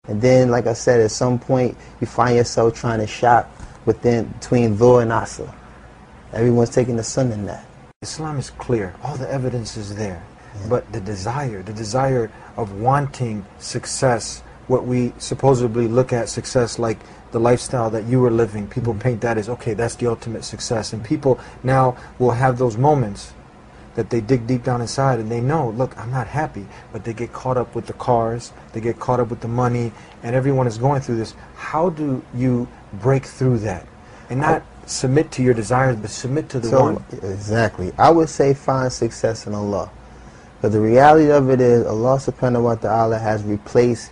And then, like I said, at some point, you find yourself trying to shop between Dhuhr and Asr. Everyone's taking the sun in that. Islam is clear. All the evidence is there. Yeah. But the desire of wanting success, what we supposedly look at success like the lifestyle that you were living, people paint that as, okay, that's the ultimate success. And people now will have those moments that they dig deep down inside and they know, look, I'm not happy. But they get caught up with the cars, they get caught up with the money, and everyone is going through this. How do you break through that? And not submit to your desires, but submit to the one. Exactly. I would say find success in Allah. But the reality of it is, Allah subhanahu wa ta'ala has replaced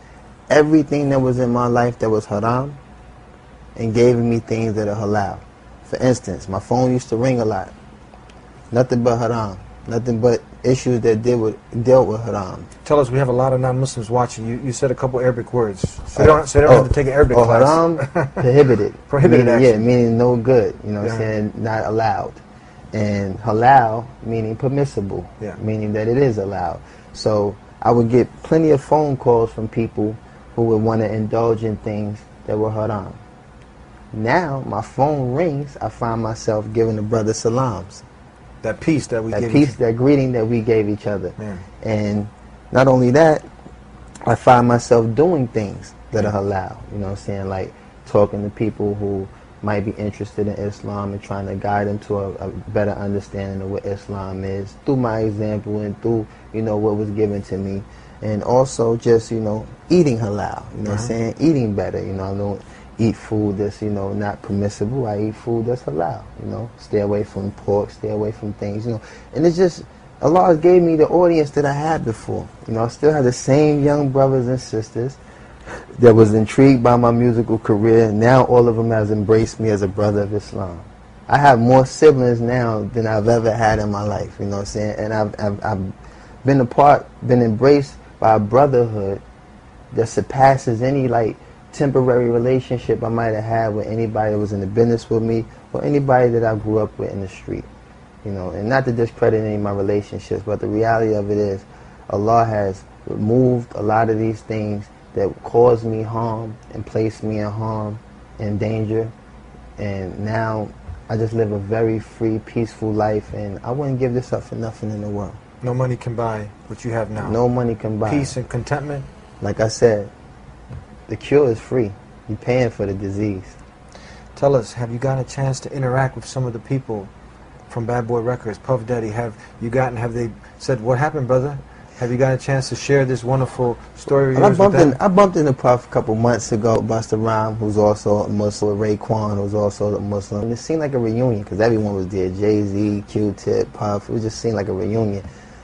everything that was in my life that was haram and gave me things that are halal. For instance, my phone used to ring a lot. Nothing but haram. Nothing but issues that dealt with haram. Tell us, we have a lot of non-Muslims watching. You said a couple Arabic words. So they don't have to take an Arabic class. Haram, prohibited. Prohibited meaning, action. Yeah, meaning no good. You know what I'm saying? Not allowed. And halal, meaning permissible. Yeah. Meaning that it is allowed. So I would get plenty of phone calls from people who would want to indulge in things that were haram. Now, my phone rings, I find myself giving the brother salams. That peace that we gave each other. That greeting that we gave each other. Yeah. And not only that, I find myself doing things that are halal. You know what I'm saying? Like talking to people who might be interested in Islam and trying to guide them to a better understanding of what Islam is through my example and through, you know, what was given to me. And also just, you know, eating halal. You know what I'm saying? Eating better. You know, I don't eat food that's, you know, not permissible. I eat food that's halal, you know. Stay away from pork, stay away from things, you know. And it's just, Allah gave me the audience that I had before. You know, I still have the same young brothers and sisters that was intrigued by my musical career. Now all of them has embraced me as a brother of Islam. I have more siblings now than I've ever had in my life, you know what I'm saying? And I've been embraced by a brotherhood that surpasses any, like, temporary relationship I might have had with anybody that was in the business with me or anybody that I grew up with in the street. You know, and not to discredit any of my relationships, but the reality of it is Allah has removed a lot of these things that caused me harm and placed me in harm and danger, and now I just live a very free, peaceful life, and I wouldn't give this up for nothing in the world. No money can buy what you have now. No money can buy. Peace and contentment? Like I said, the cure is free. You're paying for the disease. Tell us, have you gotten a chance to interact with some of the people from Bad Boy Records, Puff Daddy? Have they said, what happened, brother? Have you got a chance to share this wonderful story? I bumped into Puff a couple months ago, Busta Rhymes, who's also a Muslim, Raekwon, who's also a Muslim. And it seemed like a reunion because everyone was there. Jay-Z, Q-Tip, Puff. It just seemed like a reunion.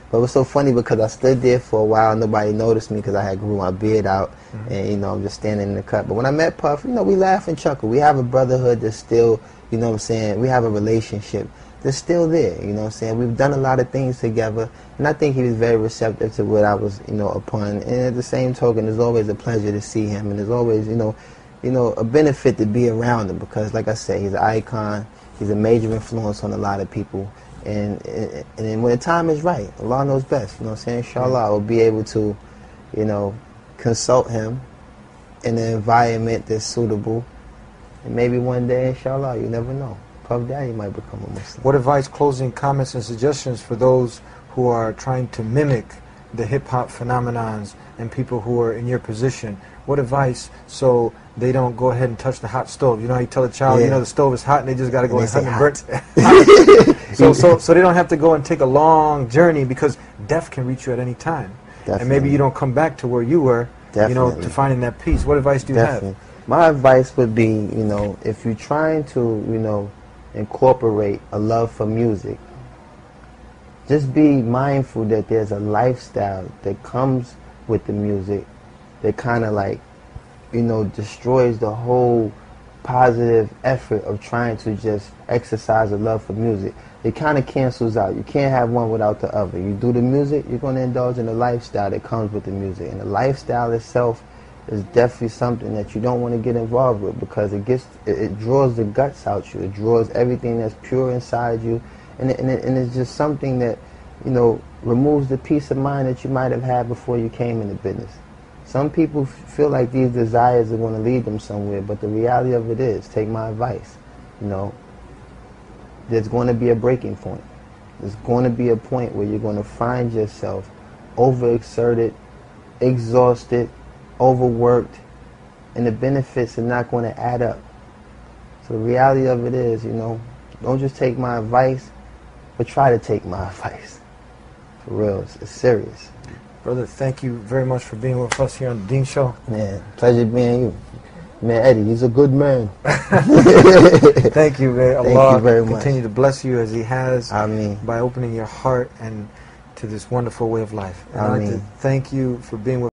But it was so funny because I stood there for a while. Nobody noticed me because I had grew my beard out. And, you know, I'm just standing in the cut. But when I met Puff, you know, we laugh and chuckle. We have a brotherhood that's still, you know what I'm saying, we have a relationship that's still there, you know what I'm saying. We've done a lot of things together. And I think he was very receptive to what I was, you know, upon. And at the same token, it's always a pleasure to see him. And there's always, you know, a benefit to be around him because, like I said, he's an icon. He's a major influence on a lot of people. And when the time is right, Allah knows best, you know what I'm saying? Inshallah, I will be able to, you know, consult him in an environment that's suitable. And maybe one day, inshallah, you never know. Puff Daddy might become a Muslim. What advice, closing comments, and suggestions for those who are trying to mimic the hip-hop phenomenons and people who are in your position? What advice so they don't go ahead and touch the hot stove? You know how you tell a child, you know, the stove is hot and they just got to go and burn it. So they don't have to go and take a long journey because death can reach you at any time. Definitely. And maybe you don't come back to where you were, you know, to finding that peace. What advice do you have? My advice would be, you know, if you're trying to, you know, incorporate a love for music, just be mindful that there's a lifestyle that comes with the music that kind of like, you know, destroys the whole positive effort of trying to just exercise a love for music. It kind of cancels out. You can't have one without the other. You do the music, you're going to indulge in the lifestyle that comes with the music. And the lifestyle itself is definitely something that you don't want to get involved with because it draws the guts out you. It draws everything that's pure inside you. And it's just something that, you know, removes the peace of mind that you might have had before you came into business. Some people feel like these desires are going to lead them somewhere, but the reality of it is, take my advice, you know, there's going to be a breaking point. There's going to be a point where you're going to find yourself overexerted, exhausted, overworked, and the benefits are not going to add up. So the reality of it is, you know, don't just take my advice, but try to take my advice. For real, it's serious. Brother, thank you very much for being with us here on the Dean Show. Man, pleasure being you. Man, Eddie, he's a good man. Thank you, man. Thank Allah you very much. continue to bless you as He has Ameen. by opening your heart and to this wonderful way of life. And I'd like to Ameen. thank you for being with